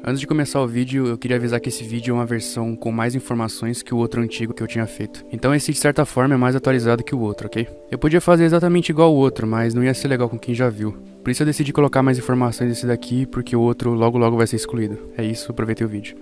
Antes de começar o vídeo, eu queria avisar que esse vídeo é uma versão com mais informações que o outro antigo que eu tinha feito. Então esse, de certa forma, é mais atualizado que o outro, ok? Eu podia fazer exatamente igual o outro, mas não ia ser legal com quem já viu. Por isso eu decidi colocar mais informações desse daqui, porque o outro logo vai ser excluído. É isso, aproveitei o vídeo.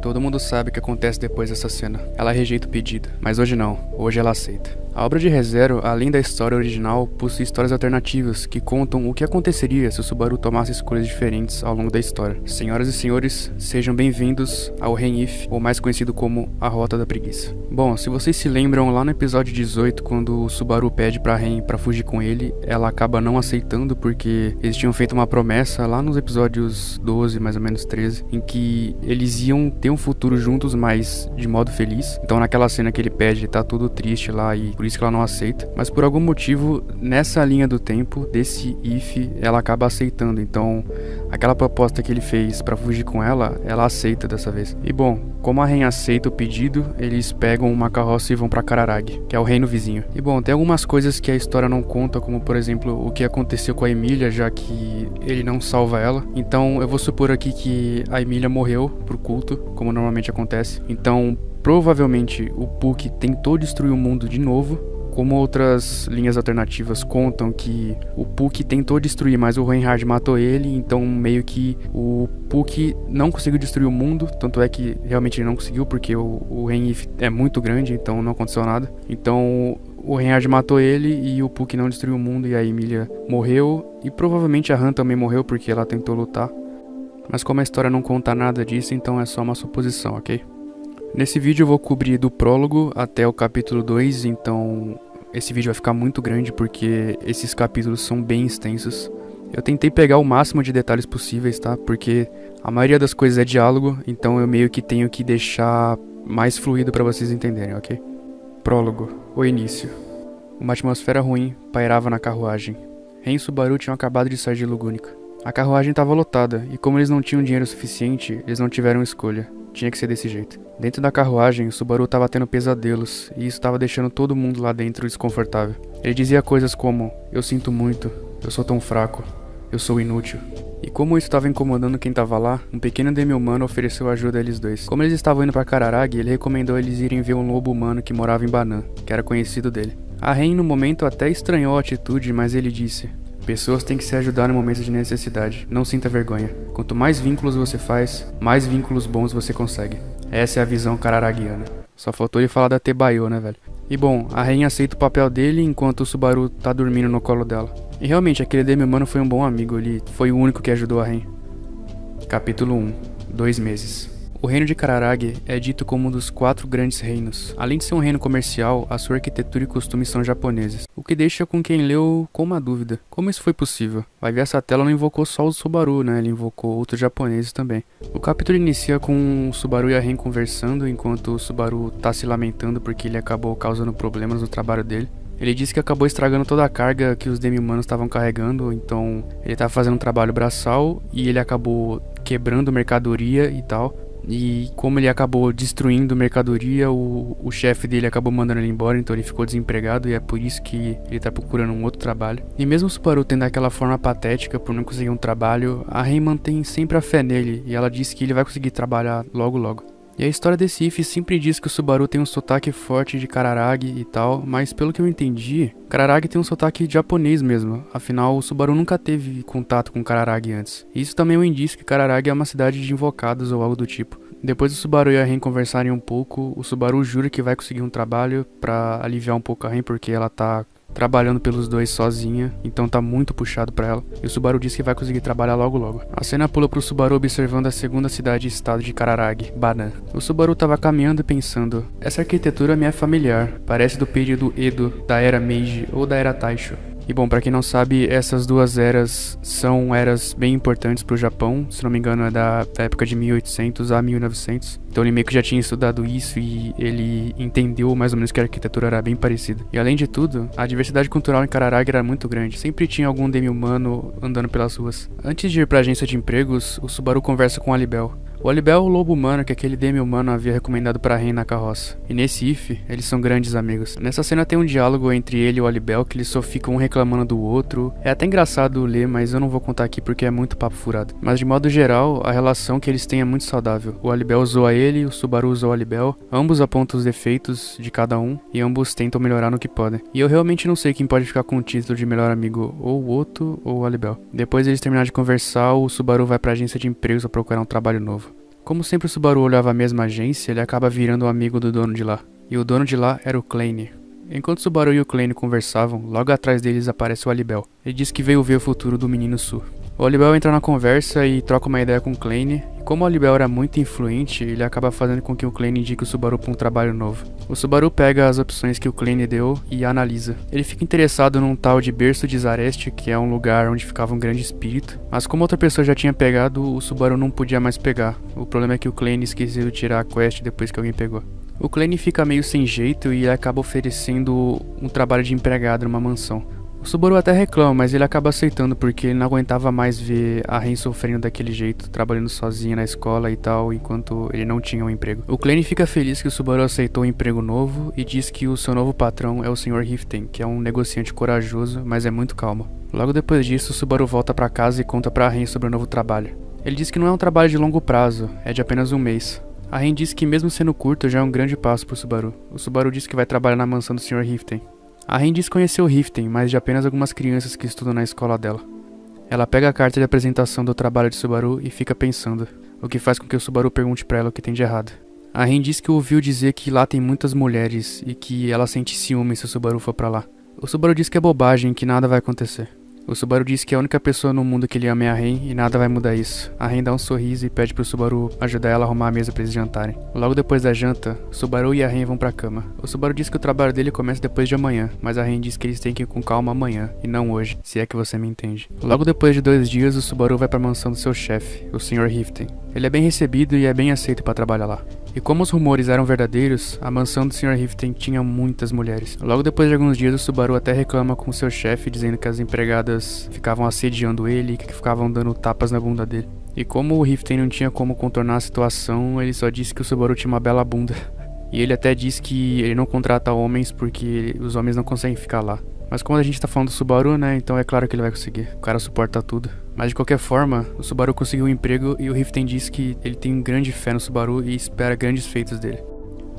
Todo mundo sabe o que acontece depois dessa cena. Ela rejeita o pedido, mas hoje não, hoje ela aceita. A obra de ReZero, além da história original, possui histórias alternativas que contam o que aconteceria se o Subaru tomasse escolhas diferentes ao longo da história. Senhoras e senhores, sejam bem-vindos ao Ren-If, ou mais conhecido como a Rota da Preguiça. Bom, se vocês se lembram, lá no episódio 18, quando o Subaru pede pra Ren pra fugir com ele, ela acaba não aceitando porque eles tinham feito uma promessa lá nos episódios 12, mais ou menos 13, em que eles iam ter um futuro juntos, mas de modo feliz. Então naquela cena que ele pede, tá tudo triste lá e por isso que ela não aceita. Mas por algum motivo, nessa linha do tempo, desse if, ela acaba aceitando. Então aquela proposta que ele fez pra fugir com ela, ela aceita dessa vez. E bom, como a Ren aceita o pedido, eles pegam uma carroça e vão pra Cararag, que é o reino vizinho. E bom, tem algumas coisas que a história não conta, como por exemplo, o que aconteceu com a Emília, já que ele não salva ela. Então eu vou supor aqui que a Emília morreu pro culto, como normalmente acontece. Então provavelmente o Puck tentou destruir o mundo de novo, como outras linhas alternativas contam que o Puck tentou destruir, mas o Reinhard matou ele, então meio que o Puck não conseguiu destruir o mundo, tanto é que realmente ele não conseguiu, porque o Ren-If é muito grande, então não aconteceu nada. Então o Reinhard matou ele e o Puck não destruiu o mundo e a Emília morreu, e provavelmente a Han também morreu porque ela tentou lutar. Mas como a história não conta nada disso, então é só uma suposição, ok? Nesse vídeo eu vou cobrir do prólogo até o capítulo 2, então esse vídeo vai ficar muito grande porque esses capítulos são bem extensos. Eu tentei pegar o máximo de detalhes possíveis, tá? Porque a maioria das coisas é diálogo, então eu meio que tenho que deixar mais fluido pra vocês entenderem, ok? Prólogo. O início. Uma atmosfera ruim pairava na carruagem. Ren e Subaru tinham acabado de sair de Lugúnica. A carruagem estava lotada, e como eles não tinham dinheiro suficiente, eles não tiveram escolha. Tinha que ser desse jeito. Dentro da carruagem, o Subaru estava tendo pesadelos, e isso estava deixando todo mundo lá dentro desconfortável. Ele dizia coisas como: eu sinto muito, eu sou tão fraco, eu sou inútil. E como isso estava incomodando quem estava lá, um pequeno demi-humano ofereceu ajuda a eles dois. Como eles estavam indo para Cararag, ele recomendou eles irem ver um lobo humano que morava em Banan, que era conhecido dele. A Ren no momento até estranhou a atitude, mas ele disse: pessoas têm que se ajudar no momento de necessidade. Não sinta vergonha. Quanto mais vínculos você faz, mais vínculos bons você consegue. Essa é a visão cararaguiana. Só faltou ele falar da Tebayo, né, velho? E bom, a Ren aceita o papel dele enquanto o Subaru tá dormindo no colo dela. E realmente, aquele demi-humano foi um bom amigo. Ele foi o único que ajudou a Ren. Capítulo 1. 2 meses. O reino de Cararag é dito como um dos 4 grandes reinos. Além de ser um reino comercial, a sua arquitetura e costumes são japoneses, o que deixa com quem leu com uma dúvida. Como isso foi possível? Vai ver, essa tela não invocou só o Subaru, né? Ele invocou outros japoneses também. O capítulo inicia com o Subaru e a Ren conversando, enquanto o Subaru tá se lamentando porque ele acabou causando problemas no trabalho dele. Ele disse que acabou estragando toda a carga que os demi-humanos estavam carregando, então ele tava fazendo um trabalho braçal e ele acabou quebrando mercadoria e tal. E como ele acabou destruindo mercadoria, o chefe dele acabou mandando ele embora, então ele ficou desempregado e é por isso que ele tá procurando um outro trabalho. E mesmo o Subaru tendo aquela forma patética por não conseguir um trabalho, a Ren mantém sempre a fé nele e ela diz que ele vai conseguir trabalhar logo logo. E a história desse if sempre diz que o Subaru tem um sotaque forte de Cararag e tal, mas pelo que eu entendi, Cararag tem um sotaque japonês mesmo, afinal o Subaru nunca teve contato com Cararag antes. E isso também é um indício que Cararag é uma cidade de invocados ou algo do tipo. Depois do Subaru e a Ren conversarem um pouco, o Subaru jura que vai conseguir um trabalho pra aliviar um pouco a Ren, porque ela tá trabalhando pelos dois sozinha, então tá muito puxado pra ela. E o Subaru diz que vai conseguir trabalhar logo logo. A cena pula pro Subaru observando a segunda cidade e estado de Cararag, Banan. O Subaru tava caminhando e pensando: essa arquitetura me é familiar, parece do período Edo, da era Meiji ou da era Taisho. E bom, pra quem não sabe, essas duas eras são eras bem importantes pro Japão. Se não me engano é da época de 1800 a 1900. Então ele meio que já tinha estudado isso e ele entendeu mais ou menos que a arquitetura era bem parecida. E além de tudo, a diversidade cultural em Cararag era muito grande. Sempre tinha algum demi-humano andando pelas ruas. Antes de ir pra agência de empregos, o Subaru conversa com a Libel. O Alibel é o lobo humano que aquele demi-humano havia recomendado pra Ren na carroça. E nesse if, eles são grandes amigos. Nessa cena tem um diálogo entre ele e o Alibel que eles só ficam um reclamando do outro. É até engraçado ler, mas eu não vou contar aqui porque é muito papo furado. Mas de modo geral, a relação que eles têm é muito saudável. O Alibel zoa ele, o Subaru zoa o Alibel. Ambos apontam os defeitos de cada um e ambos tentam melhorar no que podem. E eu realmente não sei quem pode ficar com o título de melhor amigo, ou o Otto ou o Alibel. Depois deles terminarem de conversar, o Subaru vai pra agência de empregos pra procurar um trabalho novo. Como sempre o Subaru olhava a mesma agência, ele acaba virando um amigo do dono de lá. E o dono de lá era o Klein. Enquanto o Subaru e o Klein conversavam, logo atrás deles aparece o Alibel. Ele diz que veio ver o futuro do menino Su. O Alibel entra na conversa e troca uma ideia com o Klein. E como o Alibel era muito influente, ele acaba fazendo com que o Klein indique o Subaru para um trabalho novo. O Subaru pega as opções que o Klein deu e analisa. Ele fica interessado num tal de Berço de Zareste, que é um lugar onde ficava um grande espírito. Mas como outra pessoa já tinha pegado, o Subaru não podia mais pegar. O problema é que o Klein esqueceu de tirar a quest depois que alguém pegou. O Klein fica meio sem jeito e ele acaba oferecendo um trabalho de empregado numa mansão. O Subaru até reclama, mas ele acaba aceitando porque ele não aguentava mais ver a Ren sofrendo daquele jeito, trabalhando sozinha na escola e tal, enquanto ele não tinha um emprego. O Klein fica feliz que o Subaru aceitou um emprego novo e diz que o seu novo patrão é o Sr. Riften, que é um negociante corajoso, mas é muito calmo. Logo depois disso, o Subaru volta pra casa e conta pra Ren sobre o novo trabalho. Ele diz que não é um trabalho de longo prazo, é de apenas um mês. A Ren diz que mesmo sendo curto já é um grande passo pro Subaru. O Subaru diz que vai trabalhar na mansão do Sr. Riften. A Ren diz conhecer o Riften, mas de apenas algumas crianças que estudam na escola dela. Ela pega a carta de apresentação do trabalho de Subaru e fica pensando, o que faz com que o Subaru pergunte pra ela o que tem de errado. A Ren diz que ouviu dizer que lá tem muitas mulheres e que ela sente ciúme se o Subaru for pra lá. O Subaru diz que é bobagem, que nada vai acontecer. O Subaru diz que a única pessoa no mundo que ele ama é a Ren e nada vai mudar isso. A Ren dá um sorriso e pede pro Subaru ajudar ela a arrumar a mesa pra eles jantarem. Logo depois da janta, o Subaru e a Ren vão pra cama. O Subaru diz que o trabalho dele começa depois de amanhã, mas a Ren diz que eles têm que ir com calma amanhã e não hoje, se é que você me entende. Logo depois de 2 dias, o Subaru vai pra mansão do seu chefe, o Sr. Riften. Ele é bem recebido e é bem aceito pra trabalhar lá. E como os rumores eram verdadeiros, a mansão do Sr. Riften tinha muitas mulheres. Logo depois de alguns dias, o Subaru até reclama com seu chefe, dizendo que as empregadas ficavam assediando ele e que ficavam dando tapas na bunda dele. E como o Riften não tinha como contornar a situação, ele só disse que o Subaru tinha uma bela bunda. E ele até diz que ele não contrata homens porque os homens não conseguem ficar lá. Mas quando a gente tá falando do Subaru, né, então é claro que ele vai conseguir. O cara suporta tudo. Mas de qualquer forma, o Subaru conseguiu um emprego e o Riften diz que ele tem grande fé no Subaru e espera grandes feitos dele.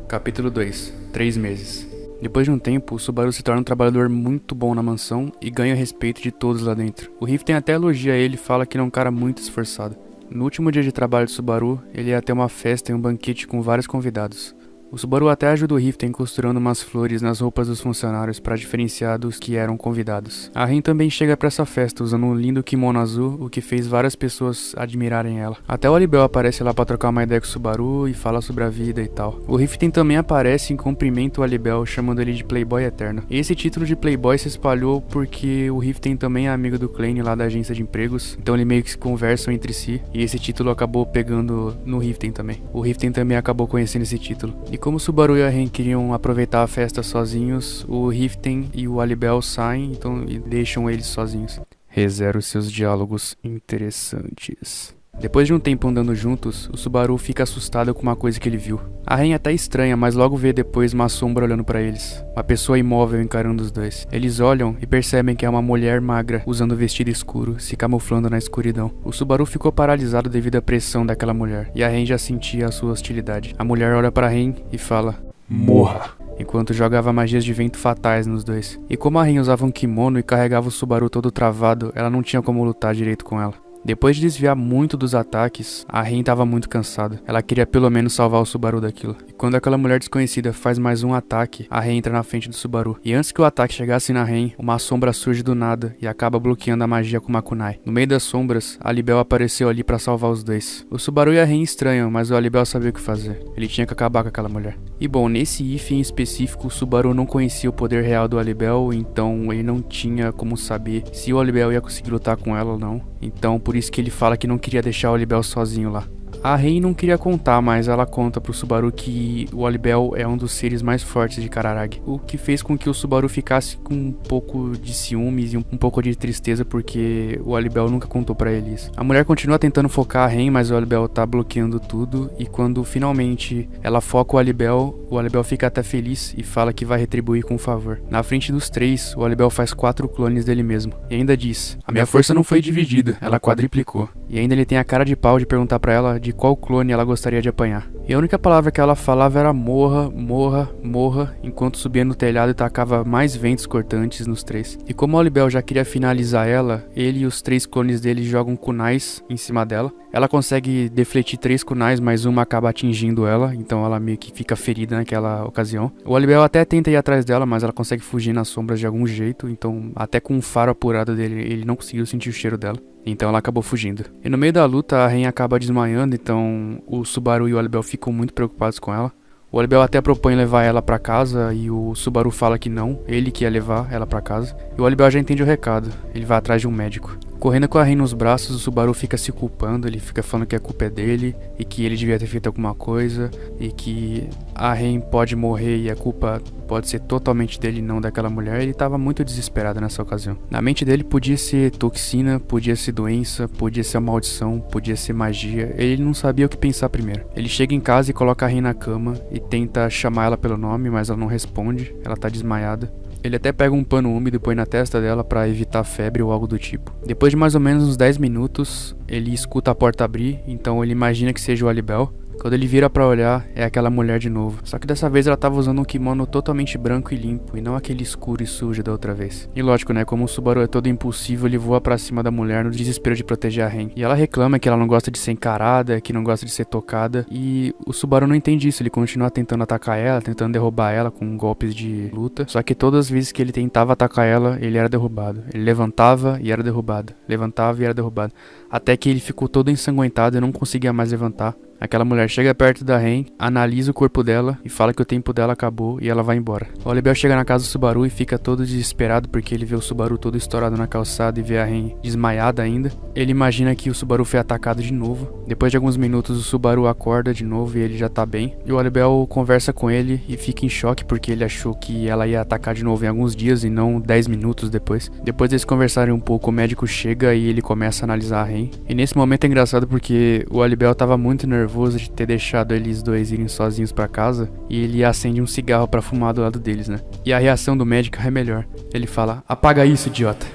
Capítulo 2. 3 meses. Depois de um tempo, o Subaru se torna um trabalhador muito bom na mansão e ganha o respeito de todos lá dentro. O Riften até elogia ele e fala que ele é um cara muito esforçado. No último dia de trabalho do Subaru, ele ia ter uma festa e um banquete com vários convidados. O Subaru até ajuda o Riften costurando umas flores nas roupas dos funcionários para diferenciar dos que eram convidados. A Ren também chega para essa festa usando um lindo kimono azul, o que fez várias pessoas admirarem ela. Até o Alibel aparece lá para trocar uma ideia com o Subaru e fala sobre a vida e tal. O Riften também aparece e cumprimenta o Alibel, chamando ele de Playboy Eterno. E esse título de Playboy se espalhou porque o Riften também é amigo do Klein lá da agência de empregos, então eles meio que se conversam entre si, e esse título acabou pegando no Riften também. O Riften também acabou conhecendo esse título. E como o Subaru e a Ren queriam aproveitar a festa sozinhos, o Riften e o Alibel saem e deixam eles sozinhos. Rezero seus diálogos interessantes. Depois de um tempo andando juntos, o Subaru fica assustado com uma coisa que ele viu. A Ren até estranha, mas logo vê depois uma sombra olhando pra eles. Uma pessoa imóvel encarando os dois. Eles olham e percebem que é uma mulher magra, usando vestido escuro, se camuflando na escuridão. O Subaru ficou paralisado devido à pressão daquela mulher, e a Ren já sentia a sua hostilidade. A mulher olha pra Ren e fala: "Morra!", enquanto jogava magias de vento fatais nos dois. E como a Ren usava um kimono e carregava o Subaru todo travado, ela não tinha como lutar direito com ela. Depois de desviar muito dos ataques, a Ren estava muito cansada. Ela queria pelo menos salvar o Subaru daquilo. E quando aquela mulher desconhecida faz mais um ataque, a Ren entra na frente do Subaru. E antes que o ataque chegasse na Ren, uma sombra surge do nada e acaba bloqueando a magia com uma kunai. No meio das sombras, a Alibel apareceu ali para salvar os dois. O Subaru e a Ren estranham, mas o Alibel sabia o que fazer. Ele tinha que acabar com aquela mulher. E bom, nesse if em específico, o Subaru não conhecia o poder real do Alibel, então ele não tinha como saber se o Alibel ia conseguir lutar com ela ou não. Então por isso que ele fala que não queria deixar o Alibel sozinho lá. A Rei não queria contar, mas ela conta pro Subaru que o Olibel é um dos seres mais fortes de Kararagi, o que fez com que o Subaru ficasse com um pouco de ciúmes e um pouco de tristeza porque o Olibel nunca contou pra ele isso. A mulher continua tentando focar a Ren, mas o Olibel tá bloqueando tudo, e quando finalmente ela foca o Olibel fica até feliz e fala que vai retribuir com um favor. Na frente dos três, o Olibel faz 4 clones dele mesmo, e ainda diz: a minha força não foi dividida, ela quadriplicou. E ainda ele tem a cara de pau de perguntar pra ela de qual clone ela gostaria de apanhar. E a única palavra que ela falava era morra, morra, morra, enquanto subia no telhado e tacava mais ventos cortantes nos três. E como o Olibel já queria finalizar ela, ele e os 3 clones dele jogam kunais em cima dela. Ela consegue defletir 3 kunais, mas uma acaba atingindo ela, então ela meio que fica ferida naquela ocasião. O Olibel até tenta ir atrás dela, mas ela consegue fugir nas sombras de algum jeito, então até com o faro apurado dele, ele não conseguiu sentir o cheiro dela. Então ela acabou fugindo. E no meio da luta, a Ren acaba desmaiando, então o Subaru e o Olibel ficam muito preocupados com ela. O Olibel até propõe levar ela pra casa e o Subaru fala que não, ele que ia levar ela pra casa. E o Olibel já entende o recado, ele vai atrás de um médico. Correndo com a Ren nos braços, o Subaru fica se culpando, ele fica falando que a culpa é dele e que ele devia ter feito alguma coisa e que a Ren pode morrer e a culpa pode ser totalmente dele e não daquela mulher. Ele tava muito desesperado nessa ocasião. Na mente dele podia ser toxina, podia ser doença, podia ser maldição, podia ser magia. Ele não sabia o que pensar primeiro. Ele chega em casa e coloca a Ren na cama e tenta chamar ela pelo nome, mas ela não responde, ela tá desmaiada. Ele até pega um pano úmido e põe na testa dela pra evitar febre ou algo do tipo. Depois de mais ou menos uns 10 minutos, ele escuta a porta abrir, então ele imagina que seja o Olibel. Quando ele vira pra olhar, é aquela mulher de novo. Só que dessa vez ela tava usando um kimono totalmente branco e limpo, e não aquele escuro e sujo da outra vez. E lógico, né, como o Subaru é todo impulsivo, ele voa pra cima da mulher no desespero de proteger a Ren. E ela reclama que ela não gosta de ser encarada, que não gosta de ser tocada, e o Subaru não entende isso, ele continua tentando atacar ela, tentando derrubar ela com golpes de luta. Só que todas as vezes que ele tentava atacar ela, ele era derrubado. Ele levantava e era derrubado, levantava e era derrubado, até que ele ficou todo ensanguentado e não conseguia mais levantar. Aquela mulher chega perto da Ren, analisa o corpo dela e fala que o tempo dela acabou e ela vai embora. O Olibel chega na casa do Subaru e fica todo desesperado porque ele vê o Subaru todo estourado na calçada e vê a Ren desmaiada ainda. Ele imagina que o Subaru foi atacado de novo. Depois de alguns minutos o Subaru acorda de novo e ele já tá bem. E o Olibel conversa com ele e fica em choque porque ele achou que ela ia atacar de novo em alguns dias e não 10 minutos depois. Depois deles conversarem um pouco, o médico chega e ele começa a analisar a Ren. E nesse momento é engraçado porque o Olibel tava muito nervoso de ter deixado eles dois irem sozinhos pra casa, e ele acende um cigarro pra fumar do lado deles, né? E a reação do médico é melhor. Ele fala: apaga isso, idiota.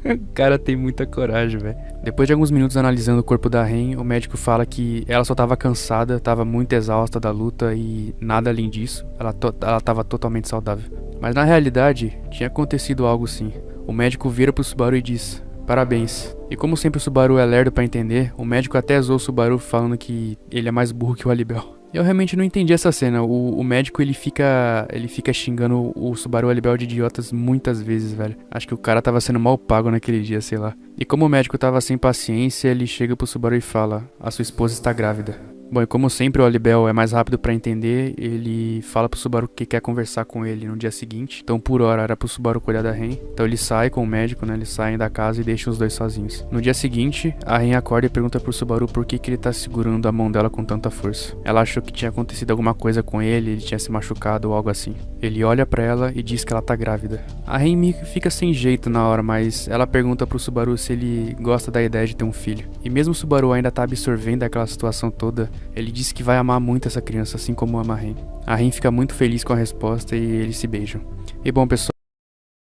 O cara tem muita coragem, velho. Depois de alguns minutos analisando o corpo da Ren, o médico fala que ela só tava cansada, tava muito exausta da luta e nada além disso. Ela tava totalmente saudável. Mas na realidade, tinha acontecido algo sim. O médico vira pro Subaru e diz: parabéns. E como sempre o Subaru é lerdo pra entender, o médico até zoou o Subaru falando que ele é mais burro que o Olibel. Eu realmente não entendi essa cena. O médico ele fica xingando o Subaru Olibel de idiotas muitas vezes, velho. Acho que o cara tava sendo mal pago naquele dia, sei lá. E como o médico tava sem paciência, ele chega pro Subaru e fala: a sua esposa está grávida. Bom, e como sempre o Olibel é mais rápido pra entender, ele fala pro Subaru que quer conversar com ele no dia seguinte. Então por hora era pro Subaru cuidar da Ren. Então ele sai com o médico, né? Eles saem da casa e deixam os dois sozinhos. No dia seguinte, a Ren acorda e pergunta pro Subaru por que ele tá segurando a mão dela com tanta força. Ela achou que tinha acontecido alguma coisa com ele tinha se machucado ou algo assim. Ele olha pra ela e diz que ela tá grávida. A Ren fica sem jeito na hora, mas ela pergunta pro Subaru se ele gosta da ideia de ter um filho. E mesmo o Subaru ainda tá absorvendo aquela situação toda, ele diz que vai amar muito essa criança, assim como ama a Ren. A Ren fica muito feliz com a resposta e eles se beijam. E bom, pessoal,